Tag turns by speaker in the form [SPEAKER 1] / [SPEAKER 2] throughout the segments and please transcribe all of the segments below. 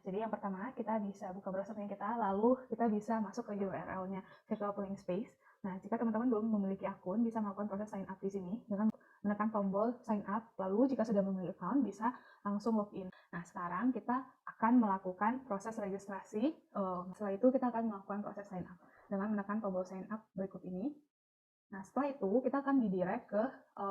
[SPEAKER 1] Jadi yang pertama kita bisa buka browsernya kita, lalu kita bisa masuk ke URL-nya Virtual Polling Space. Nah, jika teman-teman belum memiliki akun, bisa melakukan proses sign up di sini dengan menekan tombol sign up, lalu jika sudah memiliki account, bisa langsung login. Nah, sekarang kita akan melakukan proses registrasi. Setelah itu kita akan melakukan proses sign up dengan menekan tombol sign up berikut ini. Nah, setelah itu kita akan didirect ke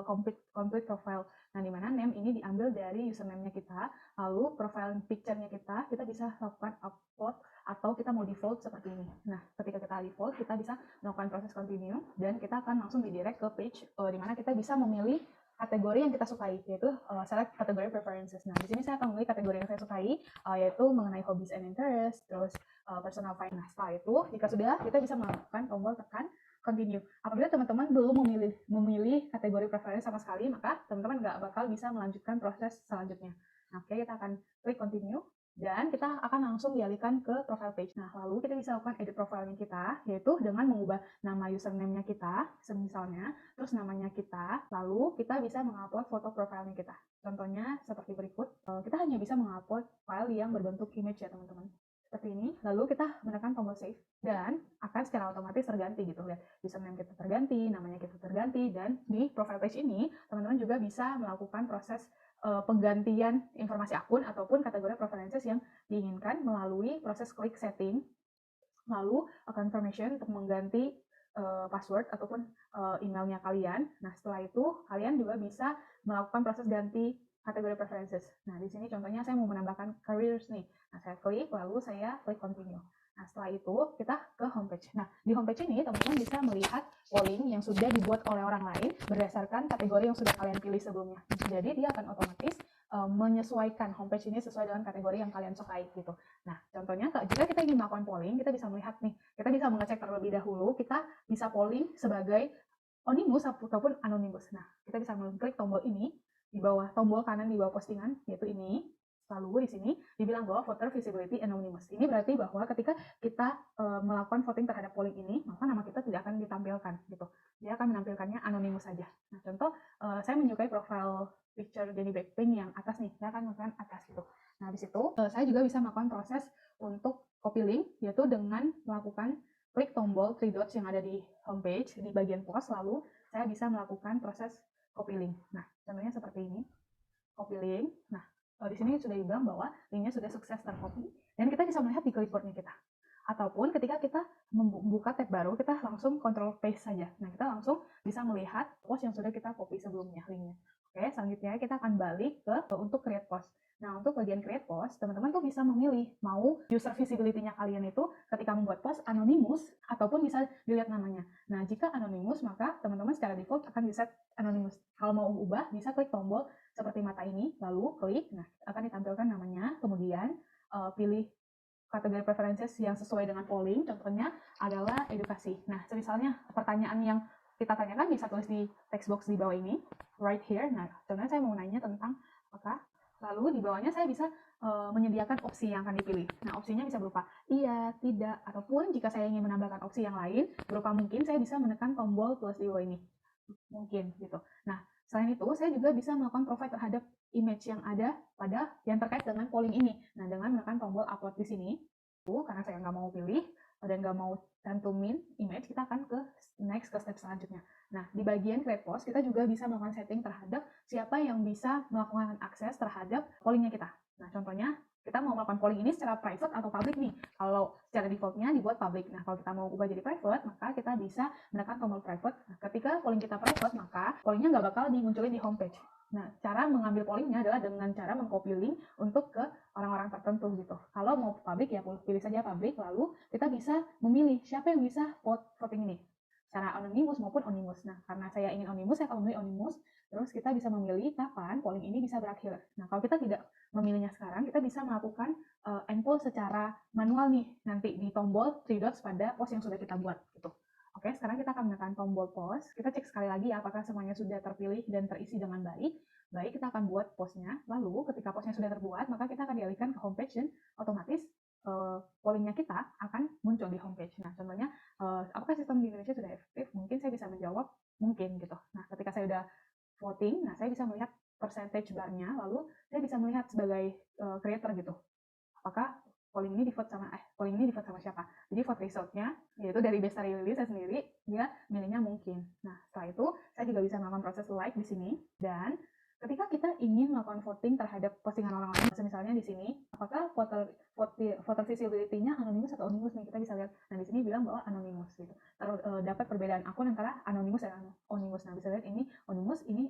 [SPEAKER 1] complete profile. Nah, di mana name ini diambil dari username-nya kita, lalu profile picture-nya kita bisa lakukan upload atau kita mau default seperti ini. Nah, ketika kita default, kita bisa melakukan proses continue dan kita akan langsung didirect ke page di mana kita bisa memilih kategori yang kita sukai, yaitu select kategori preferences. Nah, di sini saya akan memilih kategori yang saya sukai, yaitu mengenai hobbies and interest, terus personal finance. Nah, setelah itu, jika sudah, kita bisa melakukan tombol tekan continue. Apabila teman-teman belum memilih kategori preferensi sama sekali, maka teman-teman nggak bakal bisa melanjutkan proses selanjutnya. Nah, oke, kita akan klik continue dan kita akan langsung dialihkan ke profile page. Nah, lalu kita bisa lakukan edit profilnya kita, yaitu dengan mengubah nama username-nya kita, misalnya, terus namanya kita, lalu kita bisa mengupload foto profilnya kita. Contohnya seperti berikut, kita hanya bisa mengupload file yang berbentuk image ya teman-teman. Seperti ini, lalu kita menekan tombol save dan akan secara otomatis terganti gitu. Lihat, username kita terganti, namanya kita terganti, dan di profile page ini teman-teman juga bisa melakukan proses penggantian informasi akun ataupun kategori preferences yang diinginkan melalui proses klik setting, lalu confirmation untuk mengganti password ataupun emailnya kalian. Nah, setelah itu kalian juga bisa melakukan proses ganti kategori preferences. Nah, di sini contohnya saya mau menambahkan careers nih. Nah, saya klik, lalu saya klik continue. Nah, setelah itu kita ke homepage. Nah, di homepage ini teman-teman bisa melihat polling yang sudah dibuat oleh orang lain berdasarkan kategori yang sudah kalian pilih sebelumnya. Jadi dia akan otomatis menyesuaikan homepage ini sesuai dengan kategori yang kalian sukai gitu. Nah, contohnya jika kita ingin melakukan polling, kita bisa melihat nih, kita bisa mengecek terlebih dahulu, kita bisa polling sebagai anonymous ataupun anonymous. Nah, kita bisa mengklik tombol ini di bawah tombol kanan di bawah postingan, yaitu ini. Lalu di sini dibilang bahwa voter visibility anonymous. Ini berarti bahwa ketika kita melakukan voting terhadap polling ini, maka nama kita tidak akan ditampilkan gitu. Dia akan menampilkannya anonymous saja. Nah, contoh saya menyukai profile picture Jennie Blackpink yang atas nih, saya akan melakukan atas gitu. Nah, di situ saya juga bisa melakukan proses untuk copy link, yaitu dengan melakukan klik tombol 3 dots yang ada di homepage di bagian post, lalu saya bisa melakukan proses copy link. Nah, contohnya seperti ini, copy link. Nah, di sini sudah dibilang bahwa linknya sudah sukses tercopy dan kita bisa melihat di clipboardnya kita. Ataupun ketika kita membuka tab baru, kita langsung control paste saja. Nah, kita langsung bisa melihat post yang sudah kita copy sebelumnya linknya. Oke, selanjutnya kita akan balik ke untuk create post. Nah, untuk bagian create post, teman-teman tuh bisa memilih mau user visibility-nya kalian itu ketika membuat post anonymous ataupun bisa dilihat namanya. Nah, jika anonymous, maka teman-teman secara default akan di-set anonymous. Kalau mau ubah, bisa klik tombol seperti mata ini, lalu klik, nah akan ditampilkan namanya, kemudian pilih kategori preferences yang sesuai dengan polling, contohnya adalah edukasi. Nah, misalnya pertanyaan yang kita tanyakan bisa tulis di text box di bawah ini, right here. Nah, contohnya saya mau nanya tentang apakah, lalu di bawahnya saya bisa menyediakan opsi yang akan dipilih. Nah, opsinya bisa berupa iya, tidak, ataupun jika saya ingin menambahkan opsi yang lain, berupa mungkin saya bisa menekan tombol plus di bawah ini. Mungkin gitu. Nah, selain itu saya juga bisa melakukan provide terhadap image yang ada pada yang terkait dengan polling ini. Nah, dengan menekan tombol upload di sini, karena saya nggak mau pilih dan nggak mau cantumin image, kita akan ke next ke step selanjutnya. Nah, di bagian create post kita juga bisa melakukan setting terhadap siapa yang bisa melakukan akses terhadap pollingnya kita. Nah, contohnya kita mau melakukan polling ini secara private atau public nih. Kalau secara defaultnya dibuat public. Nah, kalau kita mau ubah jadi private, maka kita bisa menekan tombol private. Nah, ketika polling kita private, maka pollingnya nggak bakal dimunculin di homepage. Nah, cara mengambil pollingnya adalah dengan cara mengcopy link untuk ke orang-orang tertentu gitu. Kalau mau public ya pilih saja public, lalu kita bisa memilih siapa yang bisa voting ini. Secara anonymous maupun anonymous. Nah, karena saya ingin anonymous, saya akan memilih anonymous. Terus kita bisa memilih kapan polling ini bisa berakhir. Nah, kalau kita tidak memilihnya sekarang, kita bisa melakukan endpoll secara manual nih, nanti di tombol 3 dots pada post yang sudah kita buat gitu. Oke, sekarang kita akan menekan tombol post. Kita cek sekali lagi apakah semuanya sudah terpilih dan terisi dengan baik. Baik, kita akan buat postnya. Lalu ketika postnya sudah terbuat, maka kita akan dialihkan ke homepage dan otomatis pollingnya kita akan muncul di homepage. Nah, contohnya apakah sistem di Indonesia sudah efektif? Mungkin saya bisa menjawab mungkin gitu. Nah, ketika saya sudah voting, nah saya bisa melihat percentage bar-nya, lalu saya bisa melihat sebagai creator gitu, apakah polling ini di vote sama siapa. Jadi vote resultnya yaitu dari Bestari Lily saya sendiri, dia milihnya mungkin. Nah setelah itu saya juga bisa melakukan proses like di sini, dan ketika kita ingin melakukan voting terhadap postingan orang lain, misalnya di sini, apakah voter visibility-nya anonymous atau anonymous nih, kita bisa lihat. Nah di sini bilang bahwa anonymous gitu. Dapat perbedaan akun antara anonymous dan anonymous. Nah bisa lihat ini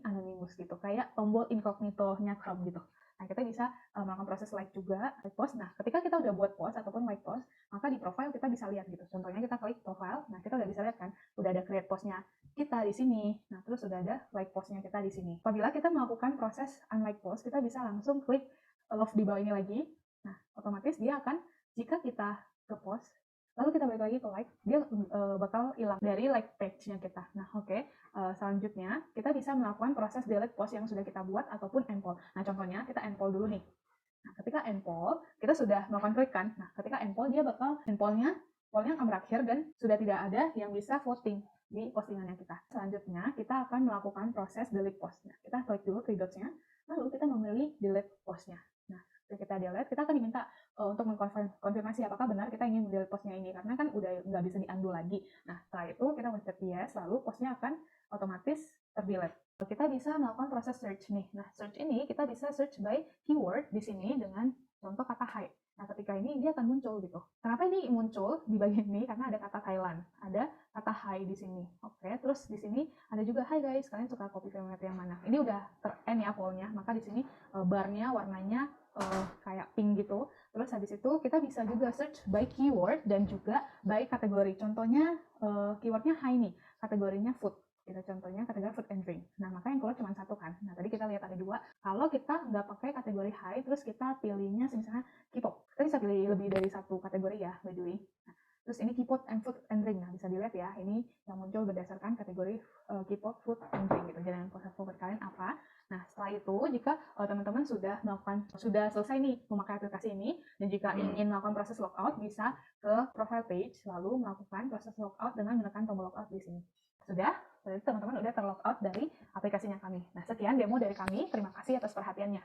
[SPEAKER 1] anonymous gitu, kayak tombol incognito-nya Chrome gitu. Nah kita bisa melakukan proses like juga, like post. Nah ketika kita udah buat post ataupun like post, maka di profile kita bisa lihat gitu. Contohnya kita klik profile, nah kita udah bisa lihat kan, udah ada create postnya kita di sini. Nah, terus sudah ada like postnya kita di sini. Apabila kita melakukan proses unlike post, kita bisa langsung klik love di bawah ini lagi. Nah, otomatis dia akan, jika kita ke post, lalu kita balik lagi ke like, dia bakal hilang dari like page-nya kita. Nah, oke. Selanjutnya, kita bisa melakukan proses delete post yang sudah kita buat ataupun endpoll. Nah, contohnya kita endpoll dulu nih. Nah, ketika endpoll, kita sudah melakukan klik kan. Nah, ketika endpoll, dia bakal endpollnya akan berakhir dan sudah tidak ada yang bisa voting di postingannya kita. Selanjutnya, kita akan melakukan proses delete post. Nah, kita klik dulu three dots-nya, lalu kita memilih delete post-nya. Nah, ketika kita delete, kita akan diminta untuk mengkonfirmasi apakah benar kita ingin delete post-nya ini, karena kan udah nggak bisa di-undo lagi. Nah, setelah itu kita mencet yes, lalu post-nya akan otomatis terdelete. Kita bisa melakukan proses search nih. Nah, search ini kita bisa search by keyword di sini dengan contoh kata hi. Nah, ketika ini dia akan muncul gitu. Kenapa ini muncul di bagian ini? Karena ada kata Thailand, ada kata hi di sini. Oke, terus di sini ada juga hi guys, kalian suka kopi favorite yang mana? Ini udah ter-end ya pollnya, maka di sini barnya warnanya kayak pink gitu. Terus habis itu kita bisa juga search by keyword dan juga by kategori. Contohnya keywordnya hi nih, kategorinya food. Kita contohnya kategori food and drink. Nah, maka yang keluar cuma satu kan. Nah, tadi kita lihat ada dua. Kalau kita nggak pakai kategori high, terus kita pilihnya misalnya K-pop. Kita bisa pilih lebih dari satu kategori ya, by the way. Nah, terus ini K-pop and food and drink. Nah, bisa dilihat ya, ini yang muncul berdasarkan kategori K-pop, food, and drink gitu. Jangan proses favorit kalian apa. Nah, setelah itu, jika teman-teman sudah selesai nih memakai aplikasi ini, dan jika ingin melakukan proses logout, bisa ke profile page, lalu melakukan proses logout dengan menekan tombol logout di sini. Sudah? Berarti teman-teman udah terlogout dari aplikasinya kami. Nah, sekian demo dari kami. Terima kasih atas perhatiannya.